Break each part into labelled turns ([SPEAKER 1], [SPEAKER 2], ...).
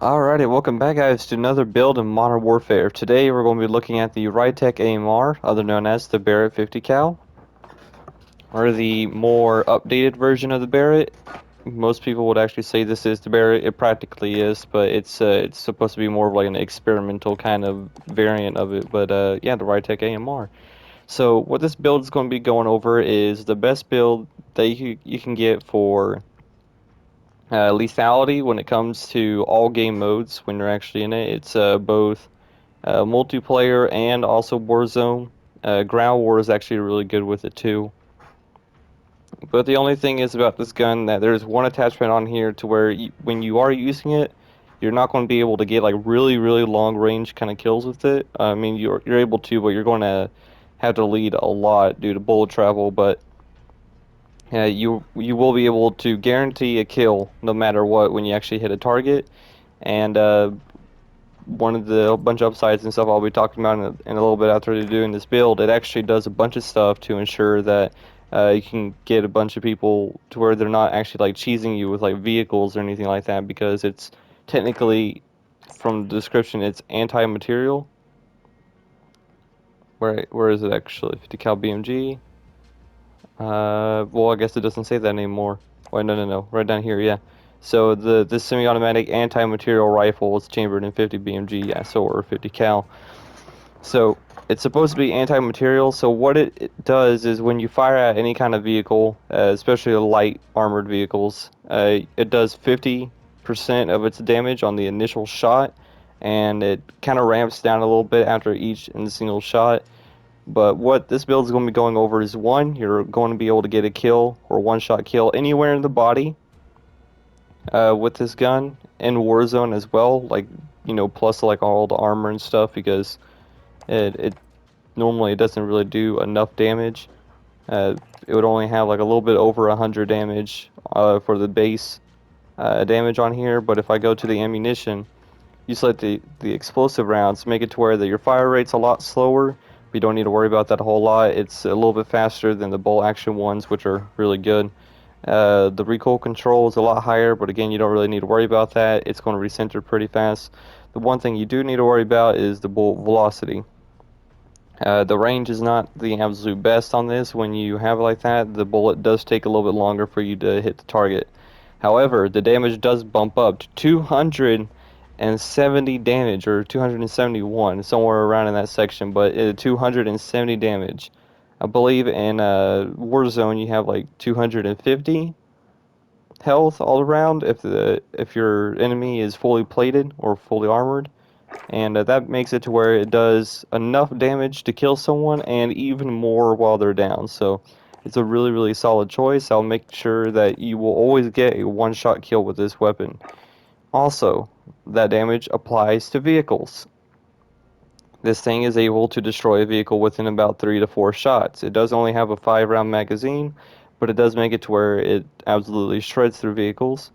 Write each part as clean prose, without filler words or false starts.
[SPEAKER 1] Alrighty, welcome back guys to another build in Modern Warfare. Today we're going to be looking at the Rytec AMR, other known as the Barrett 50 cal, or the more updated version of the Barrett. Most people would actually say this is the Barrett. It practically is, but it's supposed to be more of like an experimental kind of variant of it. But yeah, the Rytec AMR. So what this build is going to be going over is the best build that you can get for lethality when it comes to all game modes when you're actually in it. It's both multiplayer and also Warzone. Ground War is actually really good with it too. But the only thing is about this gun that there's one attachment on here to where when you are using it, you're not going to be able to get like really long range kind of kills with it. I mean you're able to, but you're going to have to lead a lot due to bullet travel. But you will be able to guarantee a kill no matter what when you actually hit a target. And one of the bunch of upsides and stuff I'll be talking about in a little bit after doing this build, it actually does a bunch of stuff to ensure that you can get a bunch of people to where they're not actually like cheesing you with like vehicles or anything like that, because it's technically, from the description, it's anti-material. Where is it actually? 50 cal BMG. Well, I guess it doesn't say that anymore. Wait, no, right down here, yeah. So this semi-automatic anti-material rifle is chambered in 50 BMG, yeah, so or 50 cal. So it's supposed to be anti-material. So what it does is when you fire at any kind of vehicle, especially light armored vehicles, it does 50% of its damage on the initial shot, and it kind of ramps down a little bit after each and single shot. But what this build is going to be going over is, one, you're going to be able to get a kill or one-shot kill anywhere in the body with this gun, in Warzone as well, like, you know, plus like all the armor and stuff, because it normally it doesn't really do enough damage. It would only have like a little bit over 100 damage for the base damage on here. But if I go to the ammunition, you select the explosive rounds, make it to where your fire rate's a lot slower. You don't need to worry about that a whole lot. It's a little bit faster than the bolt action ones, which are really good. The recoil control is a lot higher, but again, you don't really need to worry about that. It's going to recenter pretty fast. The one thing you do need to worry about is the bullet velocity. The range is not the absolute best on this. When you have it like that, the bullet does take a little bit longer for you to hit the target. However, the damage does bump up to 270 damage, or 271, somewhere around in that section, but 270 damage. I believe in Warzone you have like 250 health all around if your enemy is fully plated or fully armored, and that makes it to where it does enough damage to kill someone and even more while they're down. So it's a really solid choice. I'll make sure that you will always get a one-shot kill with this weapon. Also, that damage applies to vehicles. This thing is able to destroy a vehicle within about 3 to 4 shots. It does only have a 5-round magazine, but it does make it to where it absolutely shreds through vehicles,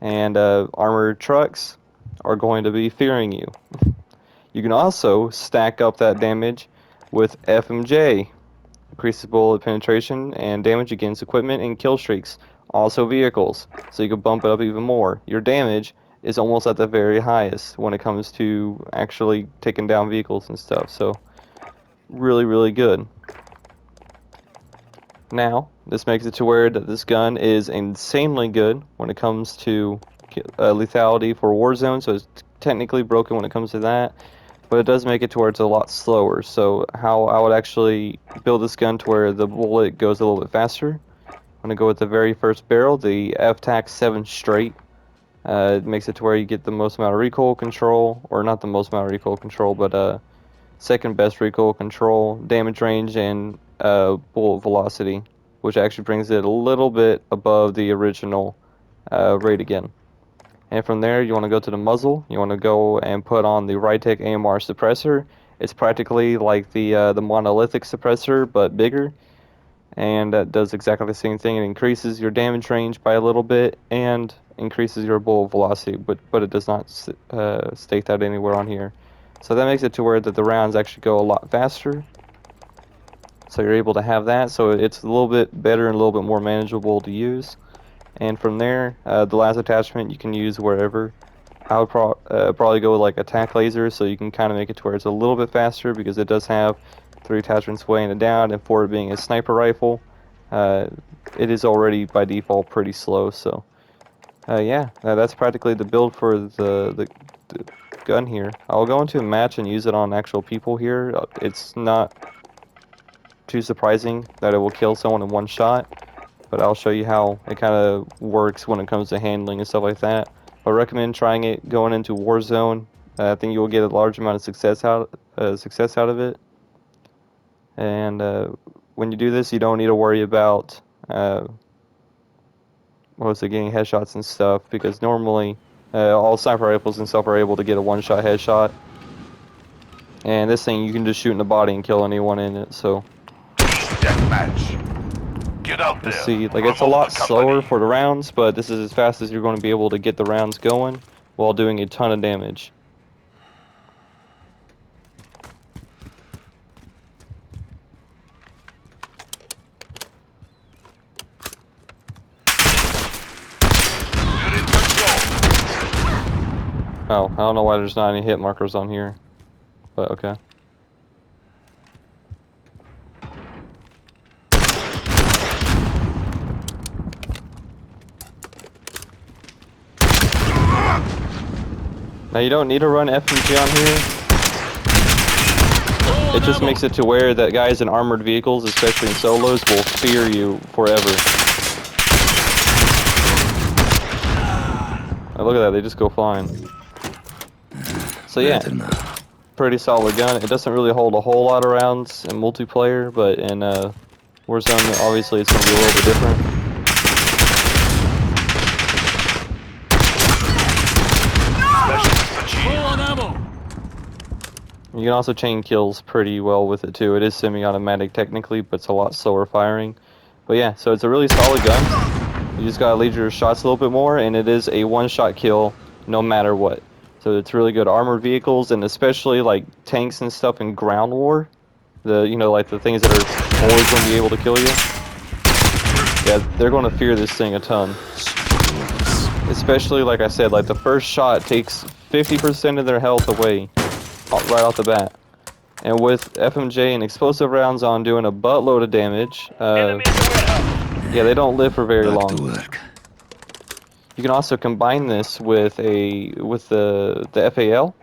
[SPEAKER 1] and armored trucks are going to be fearing you. You can also stack up that damage with FMJ, increases bullet penetration and damage against equipment and kill streaks, also vehicles, so you can bump it up even more. Your damage is almost at the very highest when it comes to actually taking down vehicles and stuff, so really good. Now, this makes it to where that this gun is insanely good when it comes to lethality for Warzone, so it's technically broken when it comes to that, but it does make it to where it's a lot slower. So how I would actually build this gun to where the bullet goes a little bit faster, I'm going to go with the very first barrel, the FTAC 7 straight. It makes it to where you get the most amount of recoil control, or not the most amount of recoil control, but second best recoil control, damage range, and bullet velocity, which actually brings it a little bit above the original rate again. And from there, you want to go to the muzzle. You want to go and put on the Rytec AMR suppressor. It's practically like the monolithic suppressor, but bigger, and that does exactly the same thing. It increases your damage range by a little bit and increases your bullet velocity, but it does not state that anywhere on here. So that makes it to where the rounds actually go a lot faster. So you're able to have that, so it's a little bit better and a little bit more manageable to use. And from there, the last attachment you can use wherever. I would probably go with like attack laser, so you can kind of make it to where it's a little bit faster because it does have 3 attachments weighing it down, and for it being a sniper rifle, uh, it is already by default pretty slow. So yeah, that's practically the build for the gun here. I'll go into a match and use it on actual people here. It's not too surprising that it will kill someone in one shot, but I'll show you how it kind of works when it comes to handling and stuff like that. I recommend trying it going into Warzone. I think you will get a large amount of success out of it. And when you do this, you don't need to worry about getting headshots and stuff, because normally all sniper rifles and stuff are able to get a one-shot headshot. And this thing, you can just shoot in the body and kill anyone in it. So
[SPEAKER 2] Deathmatch. Get out there.
[SPEAKER 1] let's see, like, it's a lot slower for the rounds, but this is as fast as you're going to be able to get the rounds going while doing a ton of damage. Oh, I don't know why there's not any hit markers on here, but okay. Now you don't need to run FMG on here. It just makes it to where that guys in armored vehicles, especially in solos, will fear you forever. Oh, look at that, they just go flying. So yeah, pretty solid gun. It doesn't really hold a whole lot of rounds in multiplayer, but in Warzone, obviously it's going to be a little bit different. You can also chain kills pretty well with it too. It is semi-automatic technically, but it's a lot slower firing. But yeah, so it's a really solid gun. You just gotta lead your shots a little bit more, and it is a one-shot kill no matter what. So it's really good armored vehicles, and especially like tanks and stuff in ground war. Like the things that are always going to be able to kill you. Yeah, they're going to fear this thing a ton. Especially, like I said, like the first shot takes 50% of their health away right off the bat. And with FMJ and explosive rounds on doing a buttload of damage, yeah, they don't live for very long. You can also combine this with the FAL,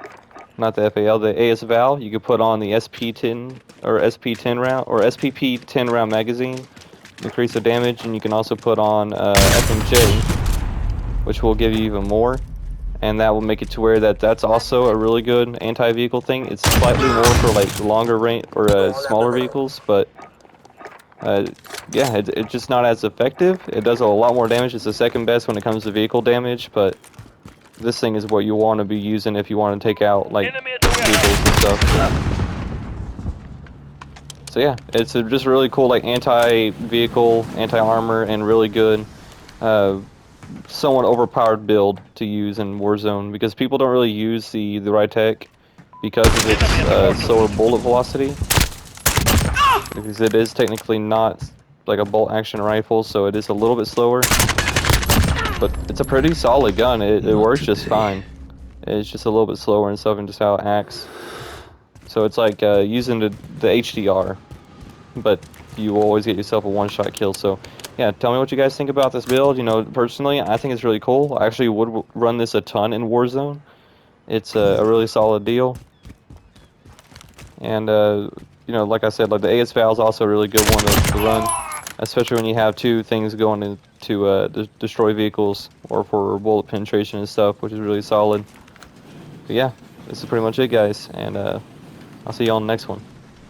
[SPEAKER 1] not the FAL, the AS Val. You could put on the SP10 or SP10 round or SPP 10 round magazine, increase the damage, and you can also put on FMJ, which will give you even more, and that will make it to where that's also a really good anti-vehicle thing. It's slightly more for like longer range or smaller vehicles, but yeah, it's just not as effective. It does a lot more damage. It's the second best when it comes to vehicle damage, but this thing is what you want to be using if you want to take out like vehicles and stuff. So yeah, it's just really cool, like anti-vehicle, anti-armor, and really good, somewhat overpowered build to use in Warzone, because people don't really use the Rytec because of its slower bullet velocity. Because it is technically not like a bolt action rifle, so it is a little bit slower. But it's a pretty solid gun. It works just fine. It's just a little bit slower and stuff, and just how it acts. So it's like using the HDR, but you will always get yourself a one-shot kill. So yeah, tell me what you guys think about this build. You know, personally, I think it's really cool. I actually would run this a ton in Warzone. It's a really solid deal. And you know, like I said, like the AS Val is also a really good one to run, especially when you have two things going into destroy vehicles or for bullet penetration and stuff, which is really solid. But yeah, this is pretty much it, guys, and I'll see you on the next one.